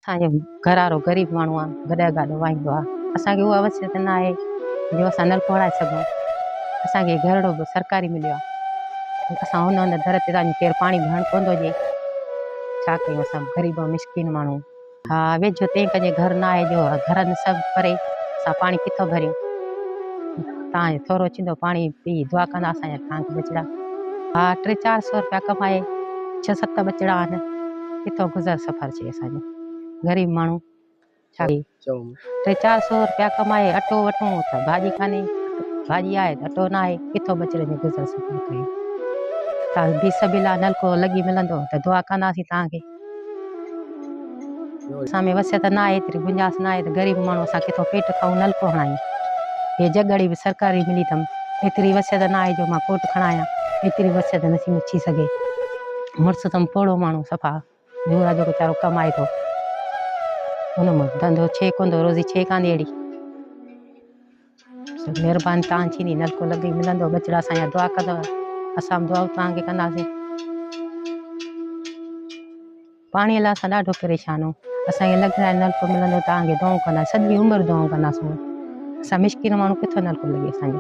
असांजो घर वारो ग़रीब माण्हू आहे, गॾु गॾु वाईंदो आहे। असांखे उहा अवसर न आहे जो असां नलको हणाए सघूं। असांखे घरड़ो बि सरकारी मिलियो आहे। असां हुन दर ते तव्हांजो केरु पाणी भरण कोन थो ॾिए, छा कयूं असां ग़रीब मिसकिन माण्हू। हा वेझो तंहिं कंहिंजे घर न आहे जो घरनि सभु परे, असां पाणी किथां भरियूं? तव्हां थोरो चिंदो पाणी पी दुआ कंदा असांजा तव्हांखे बचिड़ा। हा 300-400 रुपया कमाए 6-7 बचिड़ा आहिनि, किथां गुज़र सफ़र थिए असांजो ग़रीब माण्हू। छा 300-400 रुपया कमाए अटो वठूं त भाॼी कान्हे, भाॼी आहे त अटो न आहे, किथां बचिड़े में गुज़र सफ़र कयूं? तव्हां बि सबिला नलको लॻी मिलंदो त दुआ कंदासीं तव्हांखे। असां में वसियत न आहे, एतिरी गुंजाइश न आहे त ग़रीब माण्हू असां किथां पेट खाऊं नलको हणायूं। हे जगड़ी बि सरकारी मिली अथमि, एतिरी वसियत न आहे जो मां कोट खणायां, एतिरी वसियत नथी थी सघे। मुड़ुसु अथमि पोड़ो माण्हू सफ़ा, झूरा जो वीचारो कमाए थो, हुन में धंधो छे कोन थो, रोज़ी छे कान अहिड़ी। महिरबानी तव्हां थींदी, नलको लॻी मिलंदो, बचिड़ा असांजा दुआ कंदव, असां बि दुआ तव्हांखे कंदासीं। पाणीअ लाइ असां ॾाढो परेशान आहियूं। असांखे लॻाए नलको मिलंदो तव्हांखे दुआऊं कंदा, सॼी उमिरि दुआऊं कंदासीं। असां मिसकिन माण्हू किथां नलको लॻे असांजो?